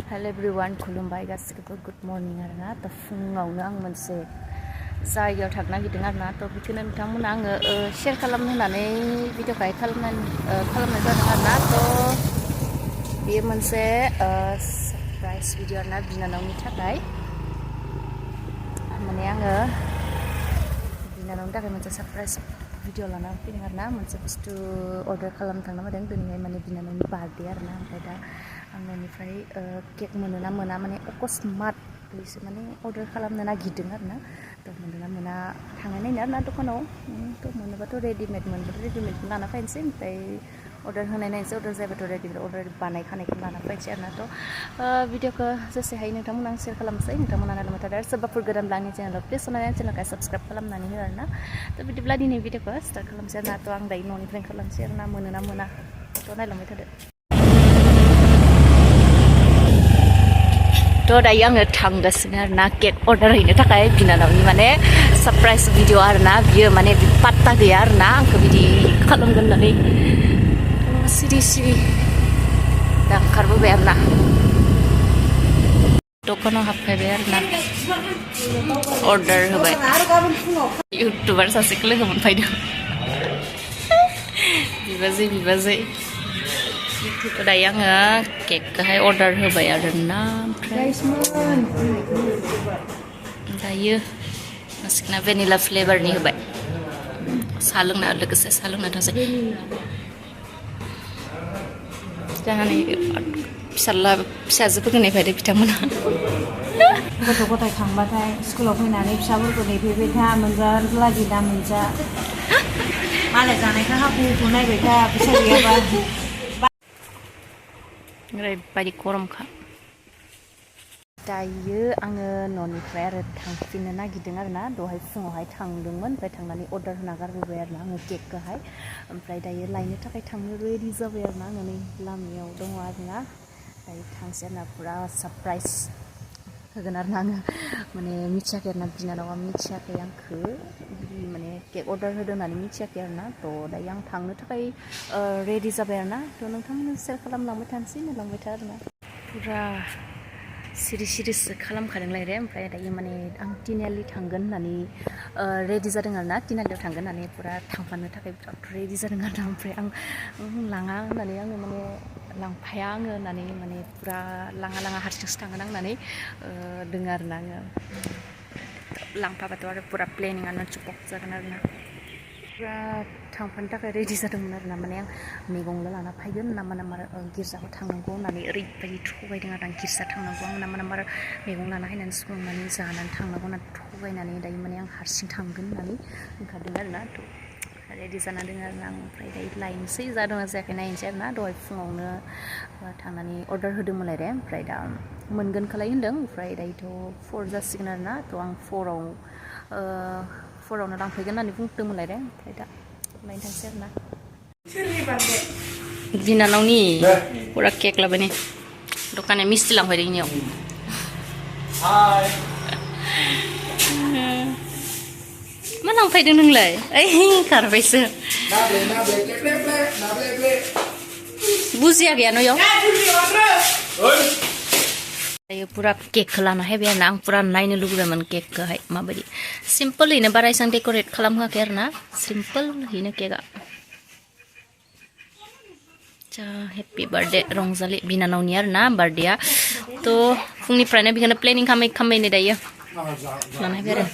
Hello everyone, खुलुमबाय गासिबो good morning आरोना थ' फुङावनो आं मोनसे जायगायाव थांनो नागिरदों आरोना थ' बेखौनो नोंथांमोना आङो शेयार खालामनो होननानै भिडिअखौहाय खालामनाय जादों आरोना थ' बेयो मोनसे सारप्राइज भिडिअ आरोना बिनानावनि थाखाय माने आङो बिनानावनि थाखाय मोनसे सारप्राइज भिडिअ लाना फैदों आरोना मोनसे बुस्थु अर्डार खालामनो थांनो मोनदों दिनैहाय माने बिनानावनि बार्थडे आरोना ओमफ्राय दा आं न'निफ्राय केक मोनो ना मोना माने अकस्मात बेसो माने अर्डार खालामनो नागिरदों आरोना थ' मोनो ना मोना थांनाय नायनो आरोना दखानाव थ' मोनोबाथ' रेडिमेड मोनबाथ' रेडिमेडखौ लाना फैनोसै ओमफ्राय अर्डार होनाय नायनोसै अर्डार जायाबाथ' रेडिमेड अर्डार बानायखानायखौ लाना फैनोसै आरोना थ' भिडिअखौ जेसे हायो नोंथांमोना आं शेयार खालामनोसै नोंथांमोना नायलांबाय थादो आरो सोरबाफोर गोदानब्ला आंनि चेनेलाव प्लिज अननानै चेनेलखौ साबस्क्राइब खालामनानै हो आरोना थ' बिदिब्ला दिनै भिडिअखौ स्टार्ट खालामनोसै आरोना थ' आं दायो न'निफ्राय खालामनोसै आरोना मोनो ना मोना थ' नायलांबाय थादो थ' दायो आङो थांगासिनो आरोना केक अर्डार हैनो थाखाय बिनानावनि माने सारप्राइज भिडिअ आरोना बियो माने पात्ता गैया आरोना आंखौ बिदि खालामगोन होननानै सिरि सिरि दा ओंखारबोबाय आरोना दखानाव हाबफैबाय आरोना अर्डार होबाय इउटुबार सासेखौ लोगो मोनफैदों बिबाजै दायो आङो केकखौहाय अर्डार होबाय आरोना ओमफ्राय दायो मानसिना भेनिला फ्लेभारनि होबाय साहा लोंना लोगोसे साहा लोंना थांसै जानानै फिसाजोफोरखौ नेफैदो बिथांमोना गथ' गथाय खांबाथाय स्कुलाव फैनानै फिसाफोरखौ नेफैबाय था मोनजानो लागि दा मोनजा मालाय जानायखौ हाखु हुखु नायबाय था फैसा गैयाबा ओरैबायदि गरमखा दायो आङो न'निफ्राय आरो थांफिननो नागिरदों आरोना दहाय फुङावहाय थांदोंमोन ओमफ्राय थांनानै अर्डार होना गारबोबाय आरोना आङो केकखौहाय ओमफ्राय दायो लायनो थाखाय थांनो रेडि जाबाय आरोना आङो नै लामायाव दङ आरोना दायो थांसै आरोना फुरा सारप्राइज होगोन आरोना आङो माने मिथियाखै आरोना बिनानावा मिथियाखै आंखौ बिदि माने केक अर्डार होदों होननानै मिथियाखै आरोना थ' दायो आं थांनो थाखाय रेडि जाबाय आरोना थ' नोंथांमोननो शेयार खालामलांबाय थानोसै नायलांबाय था आरोना फुरा सिरिसो खालामखादोंलाय रे ओमफ्राय दायो माने आं तिनालि थांगोन होननानै रेडि जादों आरोना तिनालियाव थांगोन होननानै फुरा थांफानो थाखाय बिराद रेडि जादों आरोना ओमफ्राय आं लाङा होननानै आङो माने लांफाया आङो होननानै माने फुरा लाङा हारसिंसो थांगोन आं होननानै दोङो आरोना आङो लांफाबाथ' आरो फुरा प्लेनिङानो चुपक जागोन आरोना फुरा थांफानो थाखाय रेडि जादोंमोन आरोना माने आं मैगंल' लाना फैगोन नामा गिर्जाखौ थांनांगौ होननानै ओरैबायदि थगायदों आरो आं गिर्जा थांनांगौ आं नामा मैगं लाना फैनानै संनानै जानानै थांनांगौ होननानै थगायनानै दायो माने आं हारसिं थांगोन होननानै ओंखारदों आरोना रेडि जाना दङ आरोना आं ओमफ्राय दायो लायनोसै जादोंना जायाखै नायनोसै आरोना दहाय फुङावनो थांनानै अर्डार होदोंमोनलाय रे ओमफ्राय दा मोनगोनखौलाय होनदों ओमफ्राय दायोथ' 4 जासिगोन आरोना थ' आं 4आवनो लांफैगोन होननानै बुंदोंमोनलाय रे ओमफ्राय दा नायनो थांसै आरोना बिनानावनि फुरा केक लाबाय नै दखाना मिस्थि लांफैदों इनियाव मा लांफैदों नोंलाय ओइ खारबायसो बुजिया गैया न'याव दायो फुरा केकखौ लाना फैबाय आरोना आं फुरा नायनो लुगैबायमोन केकखौहाय माबायदि सिम्पोलैनो बारा एसां डेक'रेट खालामहोआखै आरोना सिम्पोलहैनो केकआ हेप्पि बार्थडे रंजालि बिनानावनि आरोना बार्थडेआ थ' फुंनिफ्रायनो बेखौनो प्लेनिं खालामै दायो लाना फैबाय आरो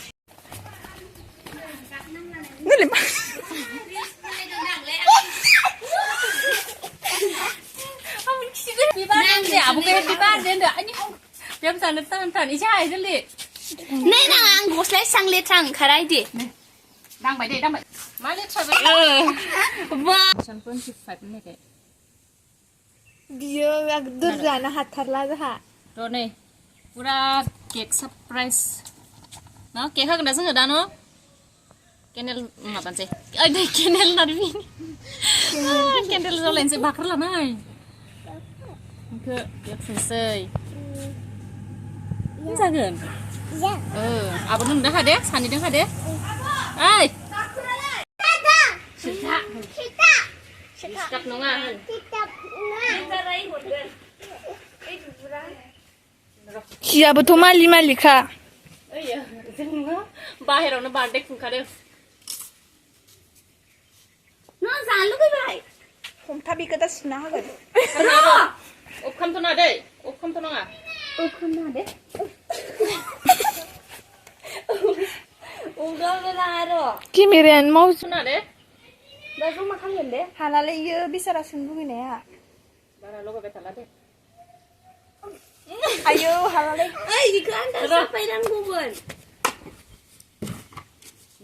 आं गस्ला एसां लेथ्रा ओंखारा इदि दांबाय मा लेथ्रा बियो एकदम जानो हाथारला जोंहा थ' नै फुरा केक सारप्राइज न केक होगोन ना जोङो दा न' केन्डेल माबानोसै नै केन्डेल होननानै केन्डेल जलायनोसै बाखोर लानाय बेखौ बेरफुनसै जागोन आब' नों दोंखा दे सानै दोंखा दे ओइ Sikap nunga. Sikap nunga. खियाबोथ' मालि मालिखा ओइयो जोङो बाहेरावनो बार्डे खुंखादों नों जानो लुगैबाय हमथा बेखौ दा सुना होगोन अफ खालामथ'ना दै अफ खालामथ'नाङा खोना दे उगावला आरो केमेरायानो मावजोब सुना दे दा जमा खालामगोन दे हालालै इयो बिसारा सोंनो लुगैनाया बारा लगायबाय थाला दे आयौ हालालै ओइ बेखौ आन्दाज साफायनांगौमोन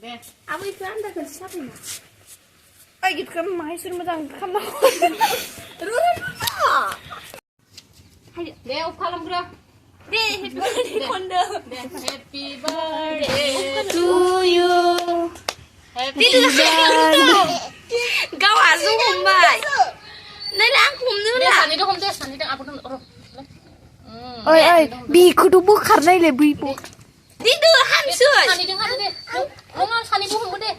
दे आबै बेखौ आन्दाजखौ साफायना ओइ गिदखौ माहायसोर मोजां खालामनांगौ दे अफ खालामग्रो दे हेपि बार्थडे खनदो दे happy birthday to you happy गाव आजौ हमबाय नायला आं हमनो दे रोङा सानैदो हमदे सानैदो आब'दों र' ओइ ओइ बेखौथ' बोखारनायलाय बैखौ दिदो हामसै सानैदों हादो दे नों आं सानैबो हमो दे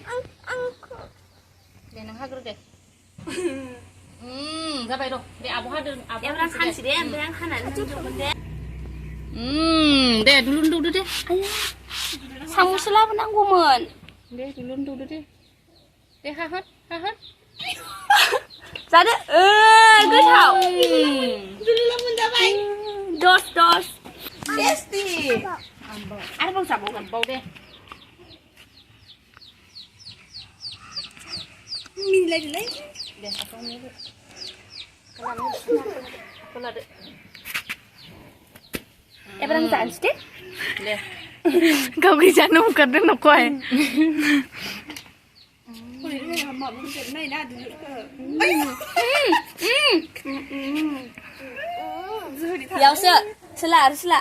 दे नों हाग्रो दे जाबाय र' दे आब' हादों आब' एबार आं हानसै दे ओमफ्राय आं हानानै दोनथ'गोन दे दे दुलुन दौदो दे साम'सो लाबोनांगौमोन दे दुलुन दौदो दे दे हाहोन जादो गोथाव दुलुला मोनजाबाय दस टेस्टि आरोबाव जाबावगोन बाव दे मिनिलायदोलै दे लादो एबार आं जानोसै दे दे गाव गैजानो ओंखारदों नखौहाय बेयावसो सोला आरो सोला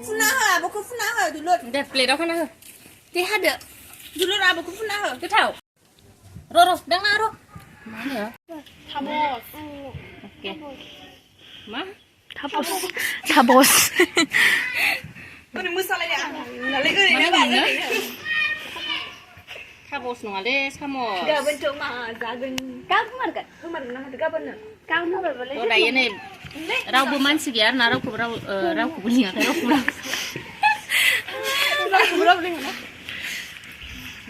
फुना हो आब'खौ फुना हो दुलुर दे प्लेटाव खाना हो दे हादो दुलुर आब'खौ फुना हो गोथाव र' दांना र' मा होनो अके मा थाबस ओरै मोसालायनाया नालाय ओरैनो बाजै सामस नङालै साम' गाबोनथ' मा जागोन गाबोन होमारगोन होमारगोन ना माथो गाबोननो गाबोन होमारबालाय दायो नै रावबो मानसि गैया आरोना रावखौबो लिङाखै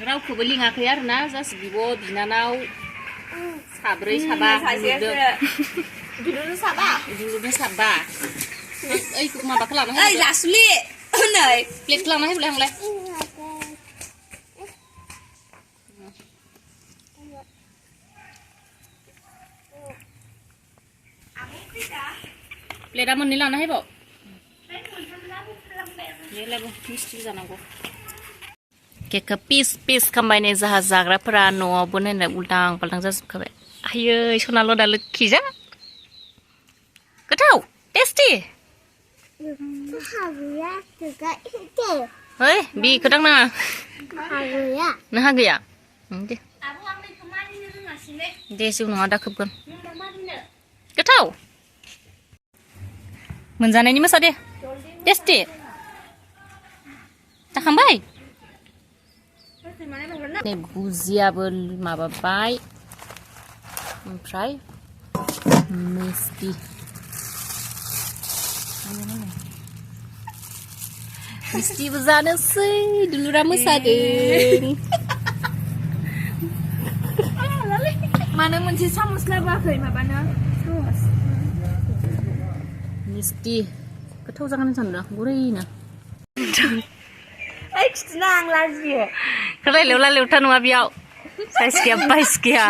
रावखौबो लिङाखै आरोना जास्ट बिब' बिनानाव साब्रै साबा दुलुरनो साबा दुलुरनो साबा ओइ माबाखौ लाना ओइ जासुलि नै प्लेटखौ लाना होब्लाय आंलाय प्लेटा मोननै लाना हैबाव मिस्टि जानांगौ केकखौ पिस खालामबाय जाहा जाग्राफोरा न'आवबो नायनाय उल्टां पाल्टां जाजोबखाबाय आयै सनाल' दा लोखि जा गोथाव टेस्टि है बेखौ दांनाङा नोंहा गैया दे दे जेबो नङा दा खोबगोन गोथाव मोनजानायनि मोसा दे टेस्टि जाखांबाय नै बुजियाबो माबाबाय ओमफ्राय मिस्टि मिस्टिबो जानोसै दुलुरा मोसादों मानो मोनसे सामस लाबोआखै माबानो सामस मिस्टि गोथाव जागोन सानदों गुरैनो ओइ खिथुना आं लाजियो लायलेवथा नङा बेयाव साइस गैया बाइस गैया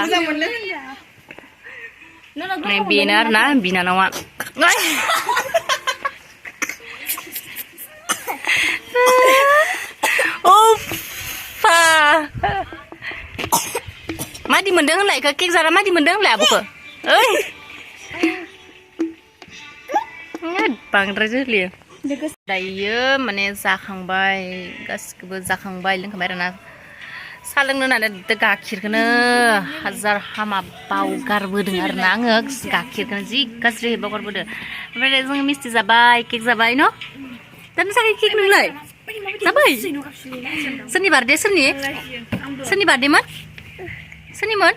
नै बेनो आरोना बिनानावा मादि मोनदों होनलाय केक जाना मादि मोनदों होनलाय आब'खौ ओइ बांद्राय जोलियो दायो माने जाखांबाय गासिखौबो जाखांबाय लोंखांबाय आरोना साहा लोंनो होननानै गाइखेरखौनो हाजार हामा बावगारबोदों आरोना आङो गाइखेरखौनो जि गाज्रि बावगारबोदों ओमफ्राय जोङो मिस्टि जाबाय केक जाबाय न' दानो जाबाय केक नोंलाय जाबाय सोरनि बार्थडे सोरनि बार्थडेमोन सोरनिमोन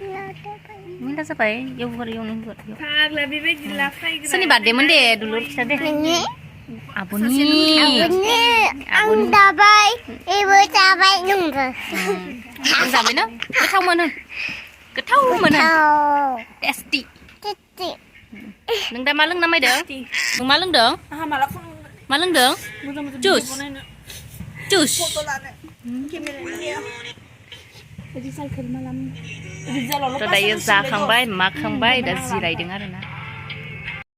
मिन्दा जाबाय एवगार एवनो फाग्ला बेबायदि लाफायग्रा सोरनि बार्थडेमोन दे दुलुर खिथा दे आब'नि आं जाबाय एबो जाबाय नोंबो आं जाबायना गोथाव मोनो टेस्टि नों दा मा लोंना मायदों नों मा लोंदों मा लोंदों जुस थ' दायो जाखांबाय माखांबाय दा जिरायदों आरोना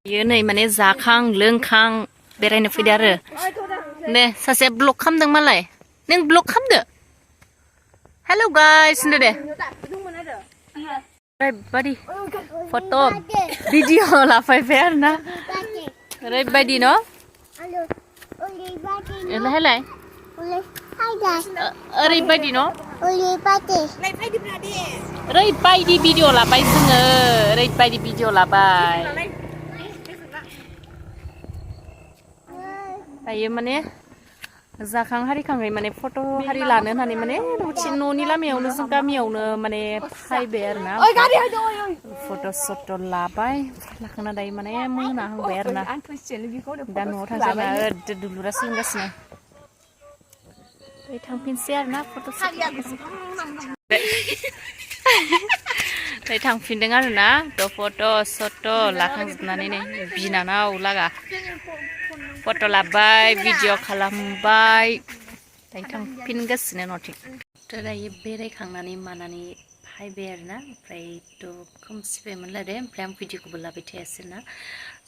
बियो नै माने जाखां लोंखां बेरायनो फैदो आरो दे सासे ब्लग खालामदों मालाय नों ब्लग खालामदो हेल' गाइस होनदो दे ओरैबायदि फट' भिडिअ लाफैबाय आरोना ओरैबायदि न' हेलाय ओरैबायदि न' ओरैबायदि भिडिअ लाबाय जोङो ओरैबायदि भिडिअ लाबाय दायो माने जाखां हारिखाङै माने फट' हारि लानो होननानै माने न'नि लामायावनो जों गामियावनो माने फैबाय आरोना फट' सट' लाबाय लाखांना दायो माने मोनाहांबाय आरोना दा न'आव थांजाबा दुलुरा सोलोंगासिनो थांफिनसै आरोना फट' थांफिनदों आरोना थ' फट' सट' लाखांजोबनानै नै बिनानाव लागा फट' लाबाय भिडिअ खालामबाय दायो थांफिनगासिनो न'थिं थ' दायो बेरायखांनानै मानानै फैबाय आरोना ओमफ्रायथ' खोमसिबायमोन लादे ओमफ्राय आं भिडिअखौबो लाबाय थायासै ना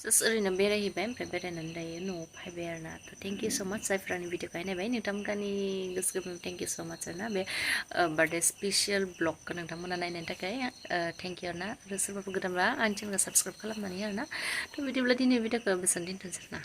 जास्ट ओरैनो बेरायहैबाय ओमफ्राय बेरायनानै दायो न'आव फैबाय आरोना थ' थेंक इउ स' माच जायफ्रानि भिडिअखौ नायबाय नोंथांमोननि गोसो गोरबोनिफ्राय थेंक इउ स' माच आरोना बे बार्थडे स्पेसियेल ब्लगखौ नोंथांमोना नायनायनि थाखाय थेंक इउ आरोना आरो सोरबाफोर गोदानबा आंनि चेनेलखौ साबस्क्राइब खालामनानै आरोना थ' बिदिब्ला दिनै भिडिअखौ बेसेबां दोनथ'नोसै ना